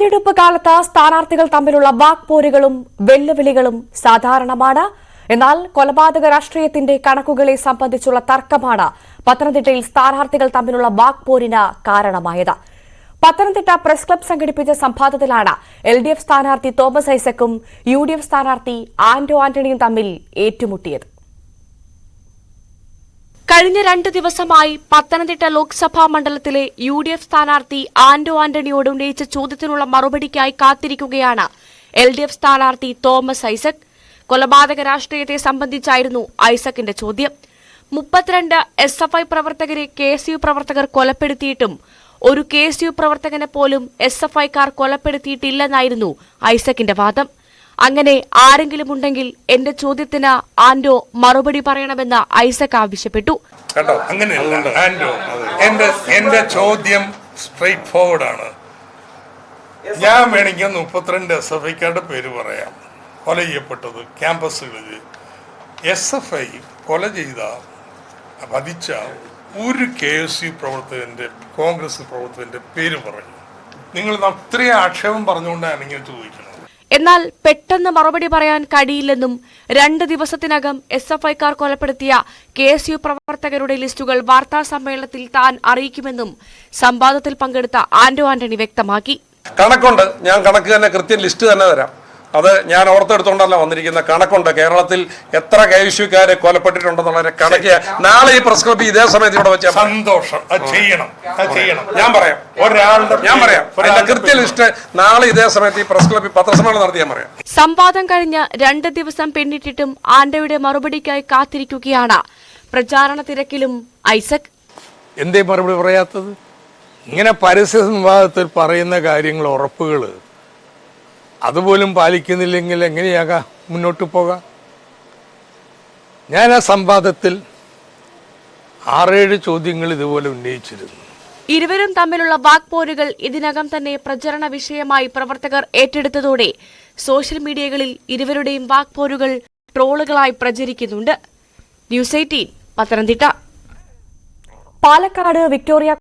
തെരഞ്ഞെടുപ്പ് കാലത്ത് സ്ഥാനാർത്ഥികൾ തമ്മിലുള്ള വാക്പോരുകളും വെല്ലുവിളികളും സാധാരണമാണ്. എന്നാൽ കൊലപാതക രാഷ്ട്രീയത്തിന്റെ കണക്കുകളെ സംബന്ധിച്ചുള്ള തർക്കമാണ് പത്തനംതിട്ടയിൽ സ്ഥാനാർത്ഥികൾ തമ്മിലുള്ള വാക്പോരിന് കാരണമായത്. പത്തനംതിട്ട പ്രസ് ക്ലബ് സംഘടിപ്പിച്ച സംവാദത്തിലാണ് LDF സ്ഥാനാർത്ഥി തോമസ് ഐസക്കും UDF സ്ഥാനാർത്ഥി ആന്റോ ആന്റണിയും തമ്മിൽ ഏറ്റുമുട്ടിയത്. കഴിഞ്ഞ 2 ദിവസമായി പത്തനംതിട്ട ലോക്സഭാ മണ്ഡലത്തിലെ UDF സ്ഥാനാർത്ഥി ആന്റോ ആന്റണിയോട് ഉന്നയിച്ച ചോദ്യത്തിനുള്ള മറുപടിക്കായി കാത്തിരിക്കുകയാണ് LDF സ്ഥാനാർത്ഥി തോമസ് ഐസക്. കൊലപാതക രാഷ്ട്രീയത്തെ സംബന്ധിച്ചായിരുന്നു ഐസക്കിന്റെ ചോദ്യം. 32 SFI പ്രവർത്തകരെ KSU പ്രവർത്തകർ കൊലപ്പെടുത്തിയിട്ടും ഒരു KSU പ്രവർത്തകനെ പോലും SFIക്കാർ കൊലപ്പെടുത്തിയിട്ടില്ലെന്നായിരുന്നു ഐസക്കിന്റെ വാദം. അങ്ങനെ ആരെങ്കിലും ഉണ്ടെങ്കിൽ എന്റെ ചോദ്യത്തിന് ആന്റോ മറുപടി പറയണമെന്ന് ഐസക് ആവശ്യപ്പെട്ടു. കേട്ടോ, അങ്ങനെയല്ല ആന്റോ, എന്റെ ചോദ്യം സ്ട്രെയിറ്റ് ഫോർവേഡ് ആണ്. ഞാൻ വേണമെങ്കിൽ 32 SFIക്കാരുടെ പേര് പറയാം. കൊല ചെയ്യപ്പെട്ടത് ക്യാമ്പസുകളിൽ SFI കൊല ചെയ്ത വധിച്ച ഒരു KSU പ്രവർത്തകന്റെ കോൺഗ്രസ് പ്രവർത്തകന്റെ പേര് പറഞ്ഞു. നിങ്ങൾ അത്രയും ആക്ഷേപം പറഞ്ഞുകൊണ്ടാണ് ഇങ്ങനെ ചോദിക്കുന്നത്. എന്നാൽ പെട്ടെന്ന് മറുപടി പറയാൻ കഴിയില്ലെന്നും 2 ദിവസത്തിനകം SFIക്കാർ കൊലപ്പെടുത്തിയ KSU പ്രവർത്തകരുടെ ലിസ്റ്റുകൾ വാർത്താ സമ്മേളനത്തിൽ താൻ അറിയിക്കുമെന്നും സംവാദത്തിൽ പങ്കെടുത്ത ആന്റോ ആന്റണി വ്യക്തമാക്കി. കണക്കുണ്ട്, ഞാൻ കണക്ക് തന്നെ കൃത്യം ലിസ്റ്റ് തന്നെ തരാം. അത് ഞാൻ ഓർത്തെടുത്തോണ്ടല്ല വന്നിരിക്കുന്ന കണക്കുണ്ട്. കേരളത്തിൽ എത്ര KSUക്കാരെ കൊലപ്പെട്ടിട്ടുണ്ടെന്നുള്ളതിനെ കണക്ക് നാളെ ഈ പ്രസ് ക്ലബ് ഇതേ സമയത്ത് ഇവിടെ വെച്ചാൽ സന്തോഷം. ഞാൻ പറയാം അതിന്റെ കൃത്യ ലിസ്റ്റ് നാളെ ഇതേ സമയത്ത് ഈ പ്രസ് ക്ലബിൽ പത്രസമ്മേളനം നടത്തി ഞാൻ പറയാം. സംവാദം കഴിഞ്ഞ് 2 ദിവസം പിന്നിട്ടിട്ടും ആന്റോയുടെ മറുപടിക്കായി കാത്തിരിക്കുകയാണ് പ്രചാരണ തിരക്കിലും ഐസക്. എന്തേ മറുപടി പറയാത്തത്? ഇങ്ങനെ പരസ്യ സംവാദത്തിൽ പറയുന്ന കാര്യങ്ങൾ, ഉറപ്പുകൾ അതുപോലും പാലിക്കുന്നില്ലെങ്കിൽ എങ്ങനെയാകാം മുന്നോട്ട് പോകാം? ഞാൻ ആ സംവാദത്തിൽ 6-7 ചോദ്യങ്ങൾ ഇതുപോലെ ഉന്നയിച്ചിരുന്നു. ഇരുവരും തമ്മിലുള്ള വാക്പോരുകൾ ഇതിനകം തന്നെ പ്രചരണ വിഷയമായി പ്രവർത്തകർ ഏറ്റെടുത്തതോടെ സോഷ്യൽ മീഡിയകളിൽ ഇരുവരുടെയും വാക്പോരുകൾ ട്രോളുകളായി പ്രചരിക്കുന്നുണ്ട്. ന്യൂസ് 18 പത്തനംതിട്ട. പാലക്കാട് വിക്ടോറിയ